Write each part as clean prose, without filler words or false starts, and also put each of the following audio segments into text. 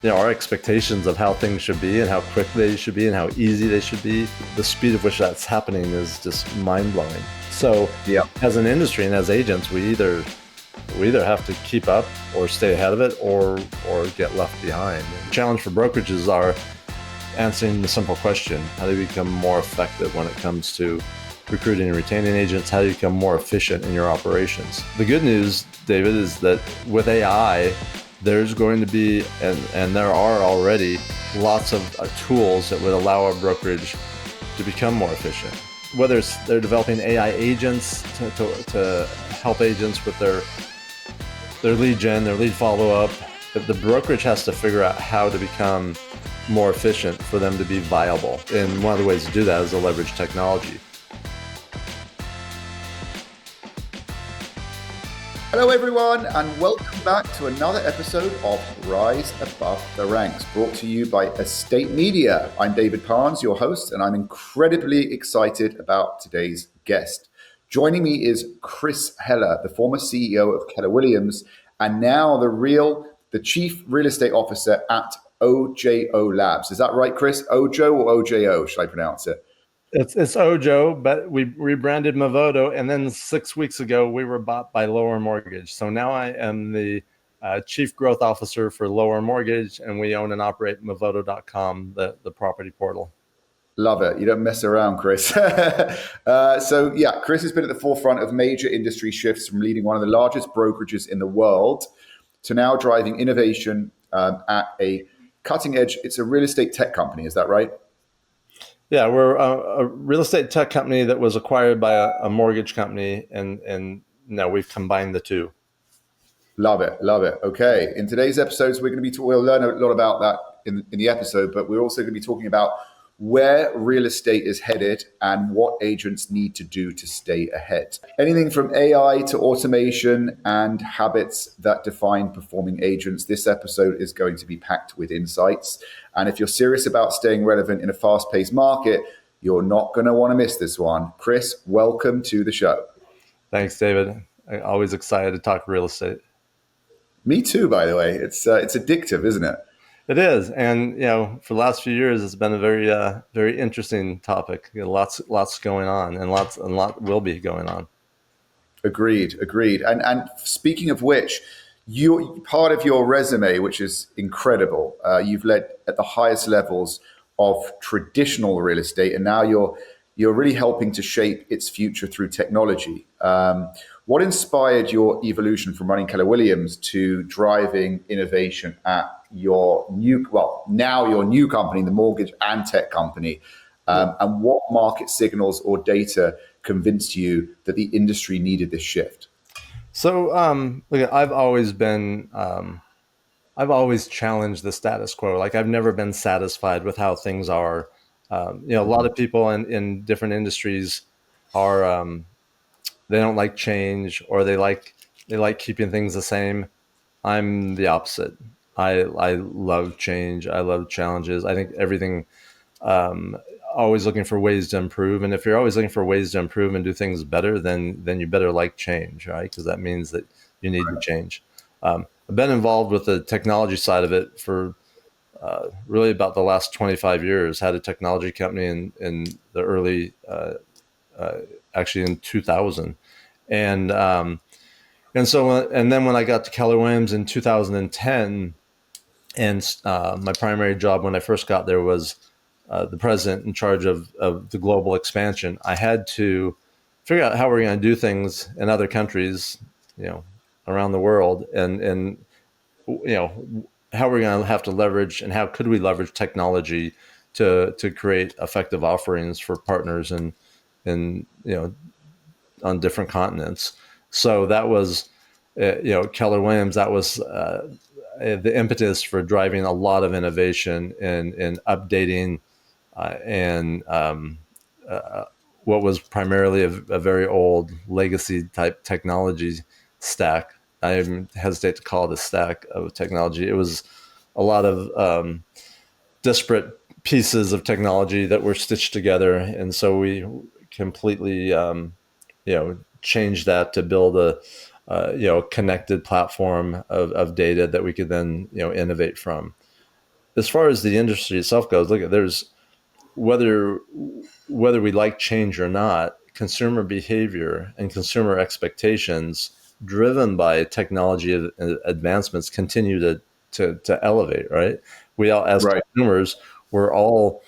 Our expectations of how things should be and how quick they should be and how easy they should be, the speed at which that's happening is just mind-blowing. So Yeah. as an industry and as agents, we either have to keep up or stay ahead of it or get left behind. The challenge for brokerages are answering the simple question: how do you become more effective when it comes to recruiting and retaining agents? How do you become more efficient in your operations? The good news, David, is that with AI, there's going to be, and there are already, lots of tools that would allow a brokerage to become more efficient. Whether it's they're developing AI agents to help agents with their lead gen, their lead follow-up, the brokerage has to figure out how to become more efficient for them to be viable. And one of the ways to do that is to leverage technology. Hello, everyone, and welcome back to another episode of Rise Above the Ranks, brought to you by Estate Media. I'm David Parnes, your host, and I'm incredibly excited about today's guest. Joining me is Chris Heller, the former CEO of Keller Williams, and now the Chief Real Estate Officer at OJO Labs. Is that right, Chris? Ojo or OJO, should I pronounce it? It's Ojo, but we rebranded Movoto, and then 6 weeks ago we were bought by Lower Mortgage. So now I am the Chief Growth Officer for Lower Mortgage, and we own and operate Movoto.com, the property portal. Love it. You don't mess around, Chris. Chris has been at the forefront of major industry shifts, from leading one of the largest brokerages in the world to now driving innovation at a cutting edge. It's a real estate tech company. Is that right? Yeah, we're a real estate tech company that was acquired by a mortgage company, and now we've combined the two. Love it. Love it. Okay. In today's episodes, we'll learn a lot about that in the episode, but we're also going to be talking about where real estate is headed and what agents need to do to stay ahead. Anything from AI to automation and habits that define performing agents. This episode is going to be packed with insights. And if you're serious about staying relevant in a fast-paced market, you're not going to want to miss this one. Chris, welcome to the show. Thanks, David. I'm always excited to talk real estate. Me too, by the way. It's addictive, isn't it? It is, and for the last few years, it's been a very interesting topic. Lots going on, and a lot will be going on. Agreed. And speaking of which, you part of your resume, which is incredible, you've led at the highest levels of traditional real estate, and now you're really helping to shape its future through technology. What inspired your evolution from running Keller Williams to driving innovation at your new company, the mortgage and tech company? And what market signals or data convinced you that the industry needed this shift? So, look, I've always challenged the status quo. Like, I've never been satisfied with how things are. A lot of people in different industries are, they don't like change, or they like keeping things the same. I'm the opposite. I love change. I love challenges. I think everything, always looking for ways to improve. And if you're always looking for ways to improve and do things better, then you better like change, right? Because that means that you need to change. I've been involved with the technology side of it for really about the last 25 years. Had a technology company in the early, actually in 2000, and then when I got to Keller Williams in 2010, and my primary job when I first got there was the president in charge of the global expansion. I had to figure out how we're going to do things in other countries, around the world, and how we're going to have to leverage, and how could we leverage technology to create effective offerings for partners and on different continents. So that was, Keller Williams. That was the impetus for driving a lot of innovation and updating and what was primarily a very old legacy type technology stack. I even hesitate to call it a stack of technology. It was a lot of disparate pieces of technology that were stitched together, and so we completely, changed that to build a connected platform of data that we could then innovate from. as far as the industry itself goes, look at there's whether whether we like change or not, consumer behavior and consumer expectations driven by technology advancements continue to elevate, right? We all, as Right. consumers, we're all,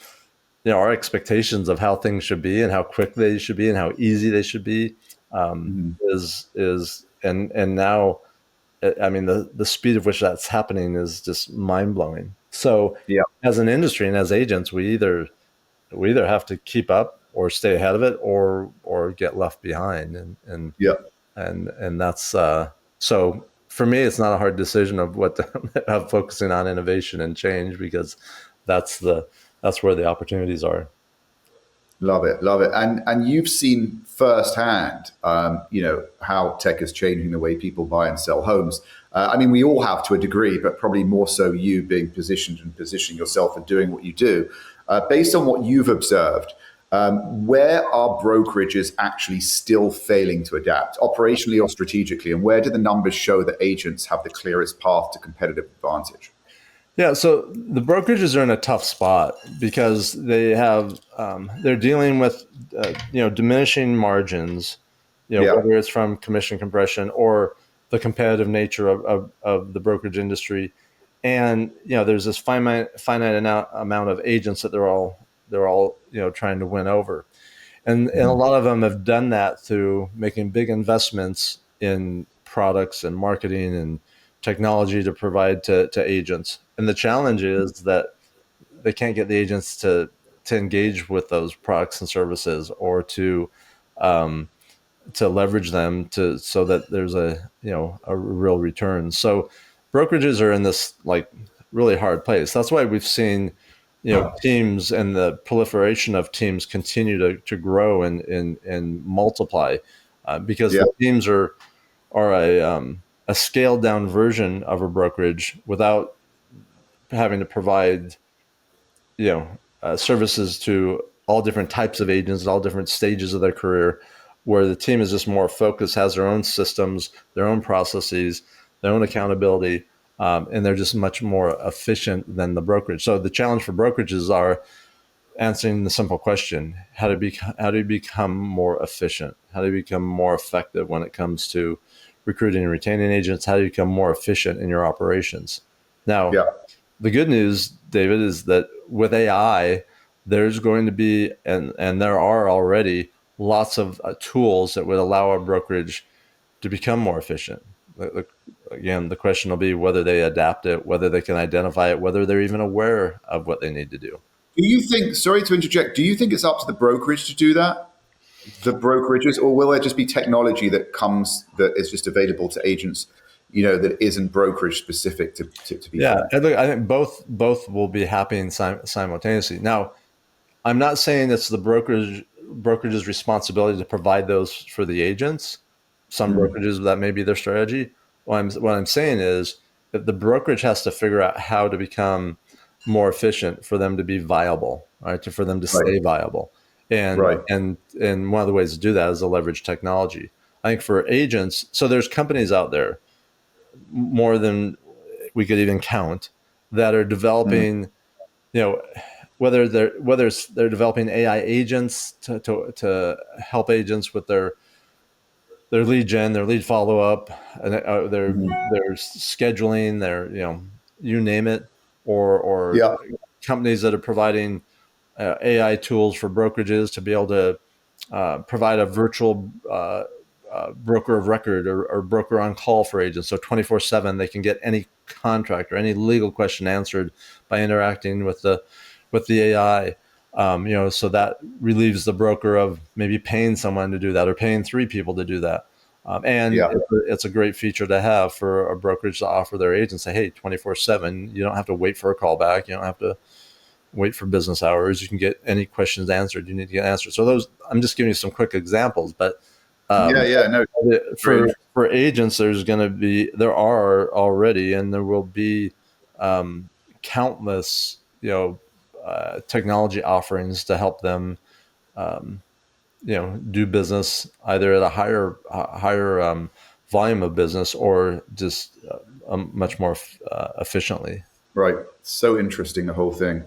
our expectations of how things should be and how quick they should be and how easy they should be, Mhm. is and now, I mean, the speed of which that's happening is just mind blowing. So, Yeah. as an industry and as agents, we either have to keep up or stay ahead of it, or get left behind, Yeah. and that's so for me, it's not a hard decision of what of focusing on innovation and change, because that's the that's where the opportunities are. Love it, love it, and you've seen firsthand, how tech is changing the way people buy and sell homes. I mean, we all have to a degree, but probably more so you being positioned and positioning yourself and doing what you do. Based on what you've observed, where are brokerages actually still failing to adapt, operationally or strategically, and where do the numbers show that agents have the clearest path to competitive advantage? Yeah, so the brokerages are in a tough spot because they're dealing with diminishing margins, Yeah. whether it's from commission compression or the competitive nature of the brokerage industry, and there's this finite amount of agents that they're all trying to win over, and a Mhm. lot of them have done that through making big investments in products and marketing and technology to provide to agents. And the challenge is that they can't get the agents to engage with those products and services, or um, to leverage them to so that there's a real return. So brokerages are in this like really hard place. That's why we've seen teams and the proliferation of teams continue to grow and multiply, because Yeah. the teams are a scaled down version of a brokerage without having to provide services to all different types of agents at all different stages of their career, where the team is just more focused, has their own systems, their own processes, their own accountability, and they're just much more efficient than the brokerage. So the challenge for brokerages are answering the simple question: how do you become more efficient? How do you become more effective when it comes to recruiting and retaining agents? How do you become more efficient in your operations? Now, Yeah. the good news, David, is that with AI, there's going to be, and there are already lots of tools that would allow a brokerage to become more efficient. Again, the question will be whether they adapt it, whether they can identify it, whether they're even aware of what they need to do. Do you think, sorry to interject, do you think it's up to the brokerage to do that? The brokerages, or will there just be technology that is just available to agents, that isn't brokerage specific to be Yeah, fair? and look, I think both will be happening simultaneously. Now, I'm not saying it's the brokerage's responsibility to provide those for the agents. Some Mm. brokerages, that may be their strategy. What I'm saying is that the brokerage has to figure out how to become more efficient for them to be viable, right? For them to Right, stay viable. And right. and and one of the ways to do that is to leverage technology. I think for agents, so there's companies out there, more than we could even count, that are Mm. developing, you know, whether they're developing AI agents to help agents with their lead gen, their lead follow up, and Mhm. their scheduling, their you name it, or Yeah. companies that are providing AI tools for brokerages to be able to provide a virtual broker of record, or broker on call for agents. So 24/7, they can get any contract or any legal question answered by interacting with the AI. So that relieves the broker of maybe paying someone to do that or paying three people to do that. And Yeah. it's a great feature to have for a brokerage to offer their agents. Say, hey, 24/7, you don't have to wait for a call back. You don't have to wait for business hours. You can get any questions answered you need to get answered. So those, I'm just giving you some quick examples, but Yeah. um, Yeah. No. Very for interesting. for agents, there are already, and there will be um, countless technology offerings to help them um, do business either at a higher volume of business, or just much more efficiently. Right. So interesting, the whole thing.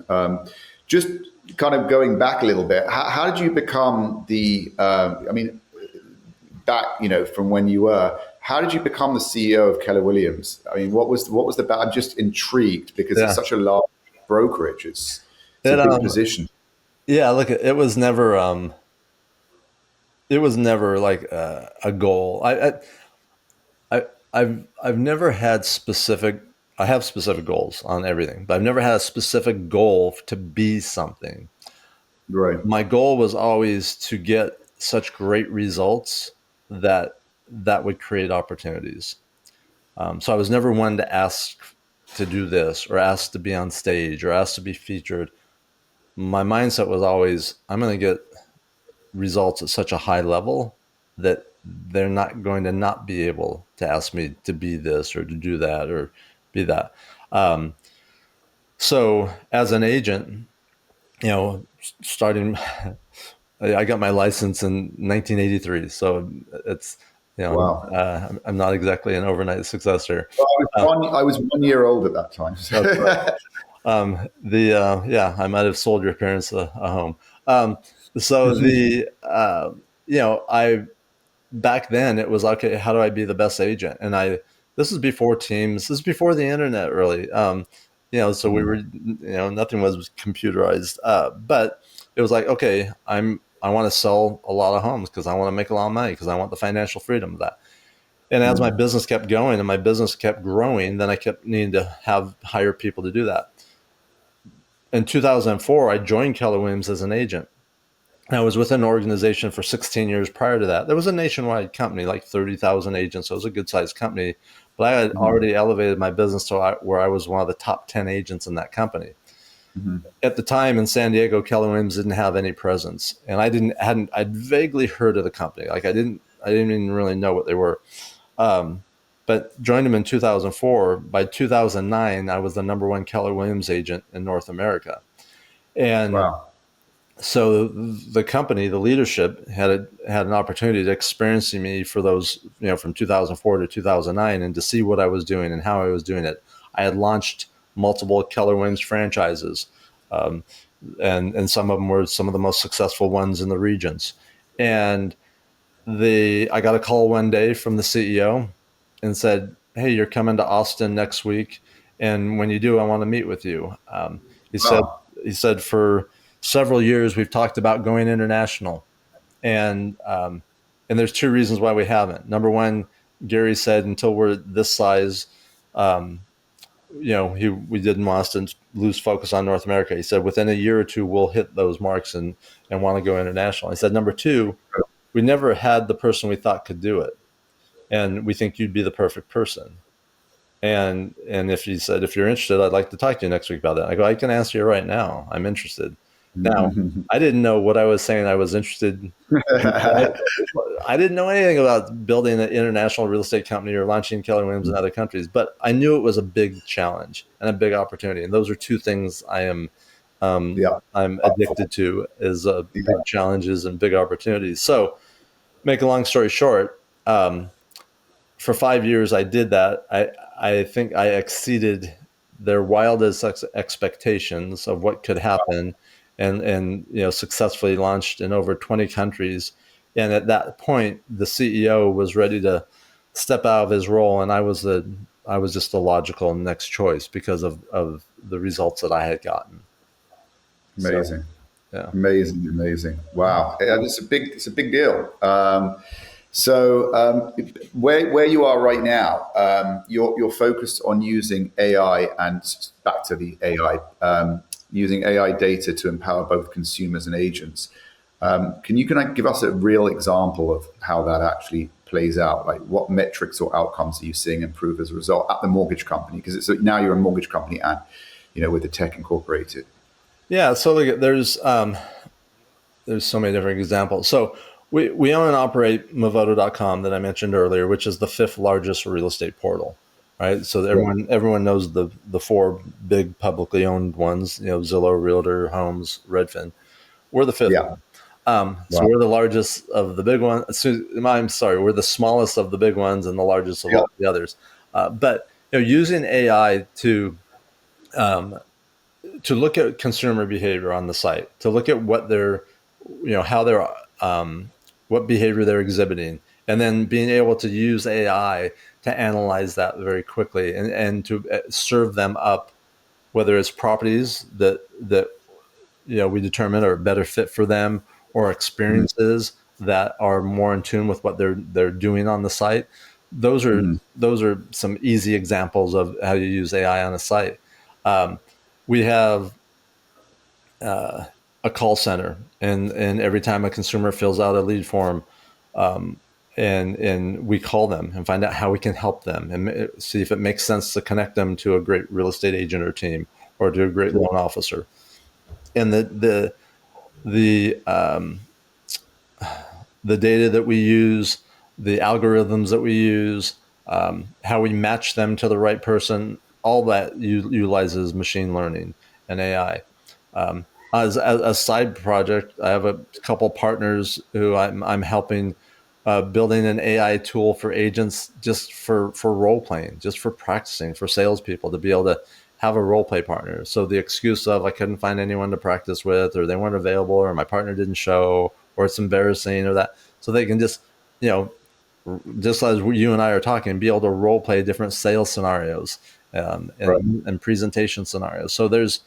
Just kind of going back a little bit, how did you become I mean, back, from when you were, how did you become the CEO of Keller Williams? I mean, what was I'm just intrigued because it's Yeah. such a large brokerage. It's a It big position. yeah, look, it was never like a goal. I've never had specific. I have specific goals on everything, but I've never had a specific goal to be something. Right. My goal was always to get such great results that that would create opportunities. So I was never one to ask to do this or ask to be on stage or ask to be featured. My mindset was always, I'm going to get results at such a high level that they're not going to not be able to ask me to be this or to do that or be that. Um, so as an agent, starting, I got my license in 1983. So it's, Wow. I'm not exactly an overnight successor. Well, Uh, I was 1 year old at that time. that's right. Yeah, I might have sold your parents a home. So I back then it was okay. How do I be the best agent? And this is before Teams. This is before the internet, really. So we were, nothing was computerized. But it was like, okay, I want to sell a lot of homes because I want to make a lot of money because I want the financial freedom of that. And as my business kept going and my business kept growing, then I kept needing to hire people to do that. In 2004, I joined Keller Williams as an agent. I was with an organization for 16 years prior to that. There was a nationwide company, like 30,000 agents. So it was a good sized company. But I had already elevated my business to where I was one of the top 10 agents in that company. At the time in San Diego, Keller Williams didn't have any presence. And I'd vaguely heard of the company. Like I didn't even really know what they were. But joined them in 2004. By 2009, I was the number one Keller Williams agent in North America. And Wow. so the company, the leadership had an opportunity to experience me for those, from 2004 to 2009 and to see what I was doing and how I was doing it. I had launched multiple Keller Williams franchises, um, and some of them were some of the most successful ones in the regions. And I got a call one day from the CEO and said, "Hey, you're coming to Austin next week, and when you do, I want to meet with you." He said Wow. he said for several years we've talked about going international, and there's two reasons why we haven't. Number one, Gary said until we're this size, um, we didn't want us to lose focus on North America. He said within a year or two we'll hit those marks and want to go international. He said number two, we never had the person we thought could do it, and we think you'd be the perfect person. And if he said, if you're interested, I'd like to talk to you next week about that. I go, I can answer you right now. I'm interested. Now, I didn't know what I was saying. I was interested. I didn't know anything about building an international real estate company or launching Keller Williams in other countries, but I knew it was a big challenge and a big opportunity. And those are two things Yeah. I'm addicted to is Yeah. big challenges and big opportunities. So, make a long story short, for 5 years I did that. I think I exceeded their wildest expectations of what could happen, and successfully launched in over 20 countries. And at that point, the CEO was ready to step out of his role, and I was just the logical next choice because of the results that I had gotten. So Amazing. yeah. Amazing, amazing. Wow, yeah, it's a big deal. Where you are right now, you're focused on using AI and back to the AI, using AI data to empower both consumers and agents. Can I give us a real example of how that actually plays out? Like what metrics or outcomes are you seeing improve as a result at the mortgage company? Because now you're a mortgage company and with the tech incorporated. Yeah, so look, there's so many different examples. So we own and operate Movoto.com that I mentioned earlier, which is the fifth largest real estate portal, right? So Yeah. everyone knows the four big publicly owned ones, Zillow, Realtor, Homes, Redfin. We're the fifth Yeah. one. So Wow. we're the largest of the big ones. So, I'm sorry, we're the smallest of the big ones and the largest of Yeah. all the others. But using AI to to look at consumer behavior on the site, to look at what they're, how they're, what behavior they're exhibiting, and then being able to use AI to analyze that very quickly and to serve them up, whether it's properties that we determine are a better fit for them, or experiences that are more in tune with what they're doing on the site. Those are Mm-hmm. those are some easy examples of how you use AI on a site. Um, we have a call center, and every time a consumer fills out a lead form, um, and we call them and find out how we can help them and see if it makes sense to connect them to a great real estate agent or team, or to a great loan officer. And the data that we use, the algorithms that we use, how we match them to the right person, all that utilizes machine learning and AI. As a side project, I have a couple partners who I'm helping, building an AI tool for agents, just for role playing, just for practicing, for salespeople to be able to have a role play partner. So the excuse of I couldn't find anyone to practice with, or they weren't available, or my partner didn't show, or it's embarrassing, or that, so they can just, you know just as you and I are talking, be able to role play different sales scenarios, Right. and presentation scenarios. So there's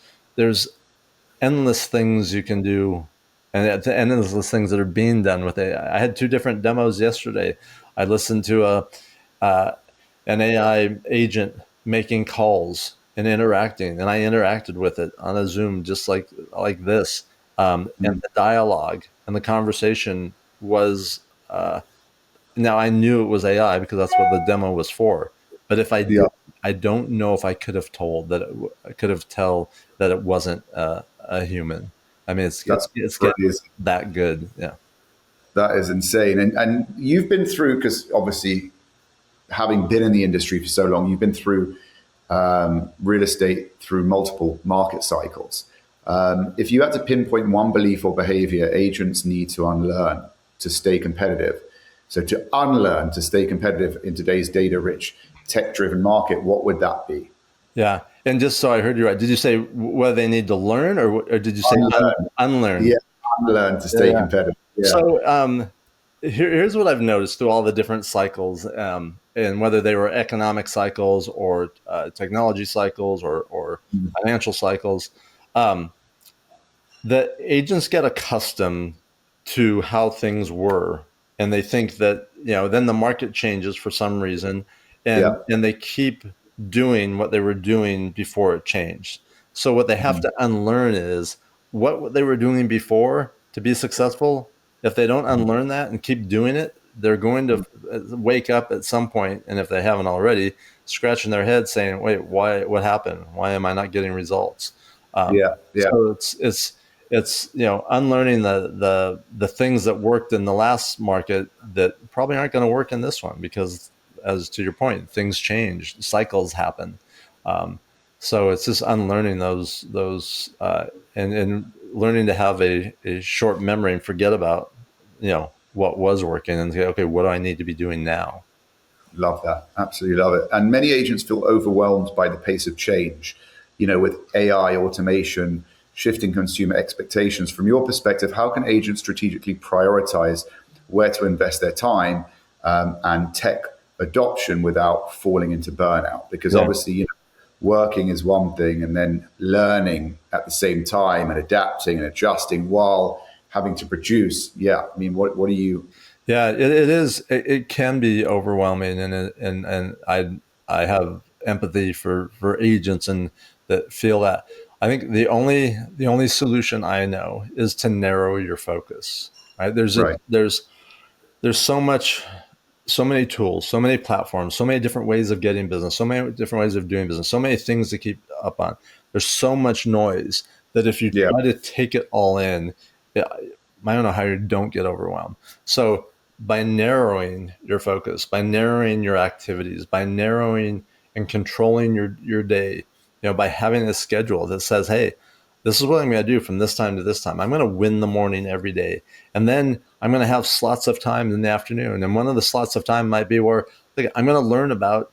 endless things you can do, and endless things that are being done with AI. I had two different demos yesterday. I listened to uh, an AI agent making calls and interacting, and I interacted with it on a Zoom, just like this, and Mm. the dialogue and the conversation was. Now I knew it was AI because that's what the demo was for. But if I Yeah, did, I don't know if I could have told that I could have tell that it wasn't a human. I mean, that's it's getting crazy. that good. Yeah. That is insane. And you've been through, because obviously having been in the industry for so long, you've been through real estate through multiple market cycles. If you had to pinpoint one belief or behavior agents need to unlearn to stay competitive, so to unlearn to stay competitive in today's data rich, tech driven market, what would that be? Yeah. And just so I heard you right, did you say whether they need to learn, or did you say Unlearn. unlearn? Yeah, unlearn to stay Yeah. competitive. Yeah. So here's what I've noticed through all the different cycles, and whether they were economic cycles, or technology cycles, or financial cycles. Um, the agents get accustomed to how things were, and they think that, then the market changes for some reason, and Yeah. they keep doing what they were doing before it changed. So what they have to unlearn is what they were doing before to be successful. If they don't unlearn that and keep doing it, they're going to wake up at some point, and if they haven't already, scratching their head saying, wait, why, what happened, why am I not getting results? um, Yeah. Yeah. so it's unlearning the things that worked in the last market that probably aren't going to work in this one, because, as to your point, things change, cycles happen. um, so it's just unlearning those and learning to have a short memory and forget about what was working, and say, okay, what do I need to be doing now? Love that. Absolutely love it. And many agents feel overwhelmed by the pace of change, with AI, automation, shifting consumer expectations. From your perspective, how can agents strategically prioritize where to invest their time and tech adoption without falling into burnout? Because Yeah. obviously, working is one thing, and then learning at the same time and adapting and adjusting while having to produce. Yeah. I mean, what do you? Yeah, it is. It can be overwhelming, and I have empathy for agents and that feel that. I think the only solution I know is to narrow your focus. Right? Right. There's so many tools, so many platforms, so many different ways of getting business, so many different ways of doing business, so many things to keep up on. There's so much noise that if you Yeah. try to take it all in, I don't know how you don't get overwhelmed. So by narrowing your focus, by narrowing your activities, by narrowing and controlling your day, by having a schedule that says, hey, this is what I'm going to do from this time to this time. I'm going to win the morning every day. And then I'm going to have slots of time in the afternoon. And one of the slots of time might be where, like, I'm going to learn about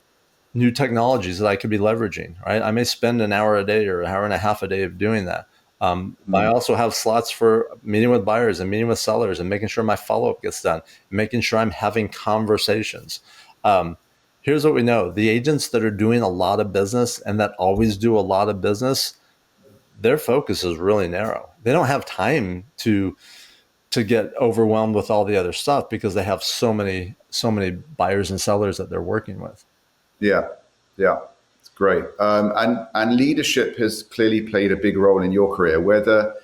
new technologies that I could be leveraging, right? I may spend an hour a day or an hour and a half a day of doing that. I Mm. also have slots for meeting with buyers and meeting with sellers and making sure my follow up gets done, making sure I'm having conversations. Um, Here's what we know: the agents that are doing a lot of business and that always do a lot of business, their focus is really narrow. They don't have time to get overwhelmed with all the other stuff because they have so many buyers and sellers that they're working with. Yeah, yeah, it's great. And leadership has clearly played a big role in your career. Whether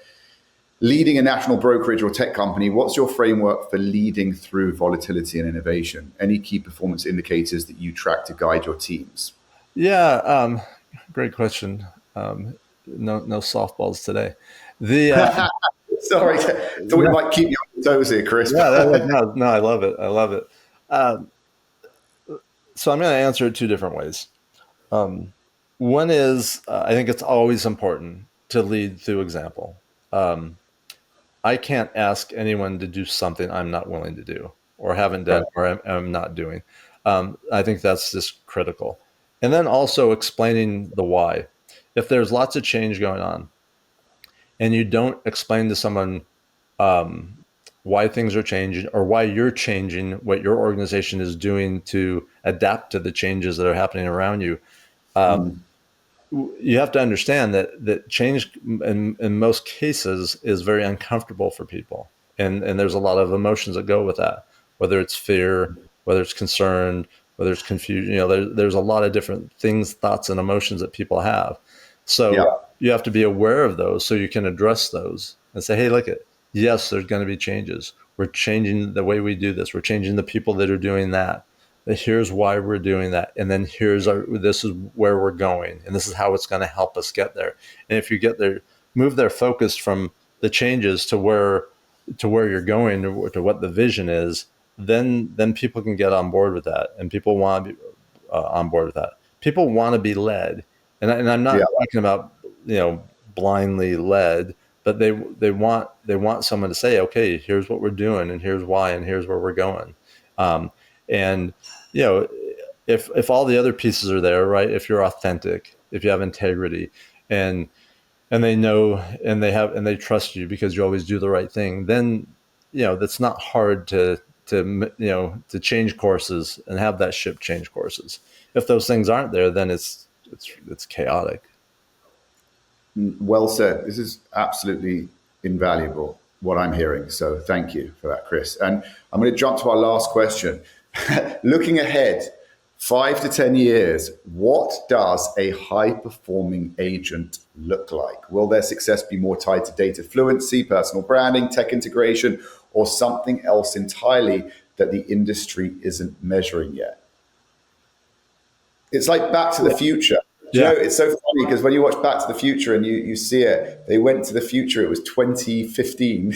leading a national brokerage or tech company, what's your framework for leading through volatility and innovation? Any key performance indicators that you track to guide your teams? Yeah, great question. No softballs today. The Sorry, thought we no, might keep you on your toes here, Chris. yeah, no, I love it. I love it. Um, so I'm going to answer it two different ways. Um, One is I think it's always important to lead through example. Um, I can't ask anyone to do something I'm not willing to do or haven't done Right. or am not doing. I think that's just critical. And then also explaining the why. If there's lots of change going on and you don't explain to someone um, why things are changing or why you're changing what your organization is doing to adapt to the changes that are happening around you, um, Mm. you have to understand that change in most cases is very uncomfortable for people, and there's a lot of emotions that go with that, whether it's fear, whether it's concern, whether it's confusion. There's a lot of different things, thoughts, and emotions that people have. So Yeah, you have to be aware of those so you can address those and say, hey, look at, yes, there's going to be changes. We're changing the way we do this. We're changing the people that are doing that. Here's why we're doing that, and then this is where we're going, and this is how it's going to help us get there. And if you get there, move their focus from the changes to where you're going, to what the vision is, then people can get on board with that, and people want to be on board with that. People want to be led, and I'm yeah, not talking about blindly led, but they want someone to say, okay, here's what we're doing, and here's why, and here's where we're going. And you know, if all the other pieces are there, right? If you're authentic, if you have integrity, and they know, and they trust you because you always do the right thing, then that's not hard to change courses and have that ship change courses. If those things aren't there, then it's chaotic. well said. This is absolutely invaluable, what I'm hearing. So thank you for that, Chris. And I'm going to jump to our last question. Looking ahead, 5 to 10 years, what does a high performing agent look like? Will their success be more tied to data fluency, personal branding, tech integration, or something else entirely that the industry isn't measuring yet? It's like Back to the Future. Do you Yeah. know, it's so funny because when you watch Back to the Future and you see it, they went to the future, it was 2015.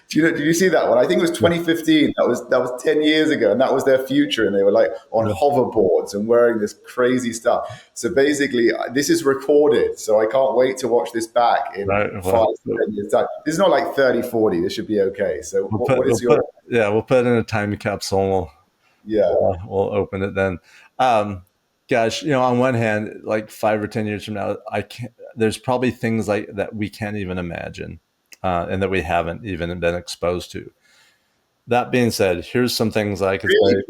Did you see that one? I think it was 2015. That was 10 years ago, and that was their future. And they were like on Yeah. hoverboards and wearing this crazy stuff. So basically, this is recorded. So I can't wait to watch this back in Right. five Well, to 10 years time. This is not like 30, 40. This should be okay. So we'll what put is we'll your, put yeah we'll put it in a time capsule. And yeah, we'll open it then. Um, Gosh, on one hand, like 5 or 10 years from now, I can't. There's probably things like that we can't even imagine, and that we haven't even been exposed to. That being said, here's some things I could really,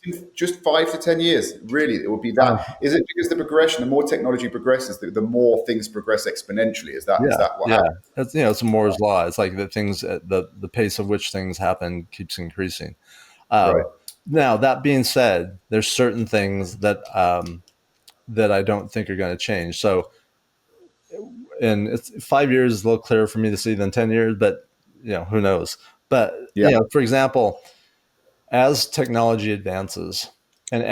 say. just 5 to 10 years, really, it would be Um, that. Is it because the progression, the more technology progresses, the more things progress exponentially? Is yeah, that what yeah. happens? It's a Moore's law. It's like the pace of which things happen keeps increasing. Right. Now, that being said, there's certain things that I don't think are going to change. So, and it's 5 years is a little clearer for me to see than 10 years, but who knows? But Yeah. for example, as technology advances, and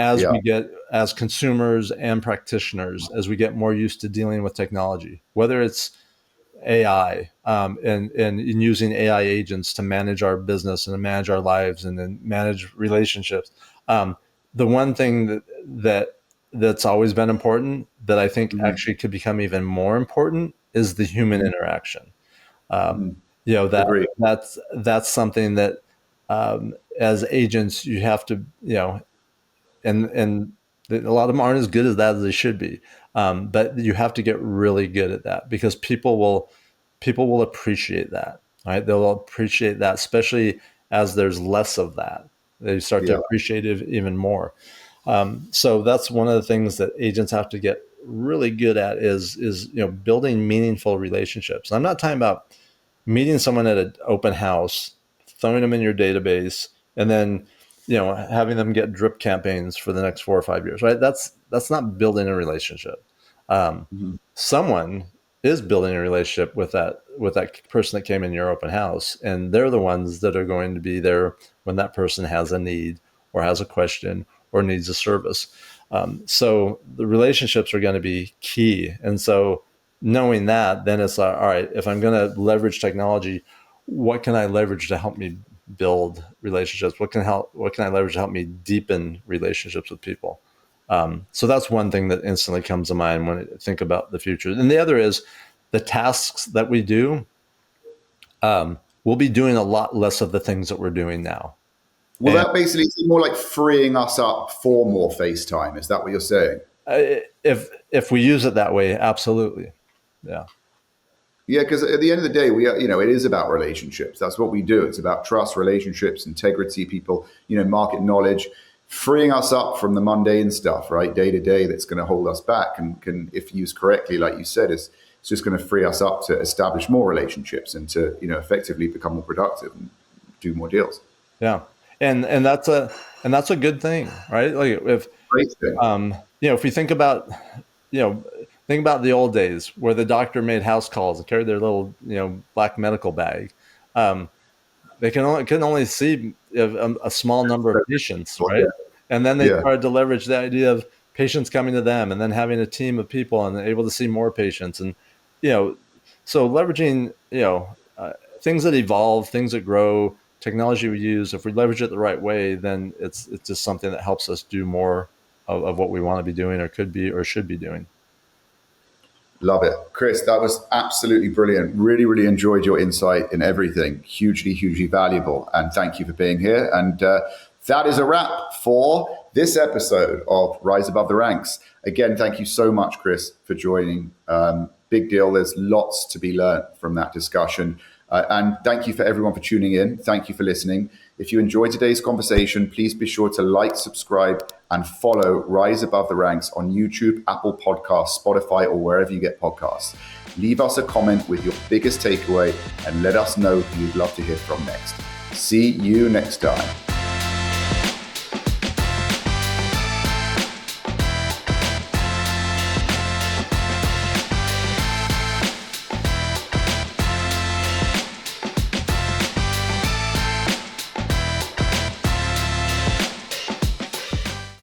Yeah. as consumers and practitioners, as we get more used to dealing with technology, whether it's AI, and in using AI agents to manage our business and to manage our lives and then manage relationships. Um, the one thing that's always been important that I think Mhm. actually could become even more important is the human Mhm. interaction. Um, Mhm. you know that Agree. that's something that as agents you have to and A lot of them aren't as good as that as they should be. But you have to get really good at that, because people will appreciate that, right? They'll appreciate that, especially as there's less of that. They start to Yeah. appreciate it even more. So that's one of the things that agents have to get really good at is building meaningful relationships. And I'm not talking about meeting someone at an open house, throwing them in your database, and then having them get drip campaigns for the next 4 or 5 years, right? That's not building a relationship. Mhm. Someone is building a relationship with that person that came in your open house, and they're the ones that are going to be there when that person has a need or has a question or needs a service. So the relationships are going to be key. And so knowing that, then it's like, all right, if I'm going to leverage technology, what can I leverage to help me build relationships? What can I leverage to help me deepen relationships with people? So that's one thing that instantly comes to mind when I think about the future. And the other is the tasks that we do. We'll be doing a lot less of the things that we're doing now. Well, And that basically is more like freeing us up for more FaceTime. Is that what you're saying? if we use it that way, absolutely, yeah. Yeah, because at the end of the day, we are, it is about relationships. That's what we do. It's about trust, relationships, integrity, people, market knowledge, freeing us up from the mundane stuff, right? Day to day, that's going to hold us back, and can, if used correctly, like you said, it's just going to free us up to establish more relationships and to, effectively become more productive and do more deals. Yeah, and that's a good thing, right? Like Great thing. if we think about the old days where the doctor made house calls and carried their little black medical bag. Um, they can only see a small number of patients, right? Yeah. And then they Yeah. started to leverage the idea of patients coming to them, and then having a team of people and able to see more patients, and you know, so leveraging things that evolve, things that grow, technology we use. If we leverage it the right way, then it's just something that helps us do more of what we want to be doing, or could be, or should be doing. Love it. Chris, that was absolutely brilliant. Really, really enjoyed your insight in everything. Hugely, hugely valuable. And thank you for being here. And that is a wrap for this episode of Rise Above the Ranks. Again, thank you so much, Chris, for joining. Big deal. There's lots to be learned from that discussion. And thank you for everyone for tuning in. Thank you for listening. If you enjoyed today's conversation, please be sure to like, subscribe, and follow Rise Above the Ranks on YouTube, Apple Podcasts, Spotify, or wherever you get podcasts. Leave us a comment with your biggest takeaway and let us know who you'd love to hear from next. See you next time.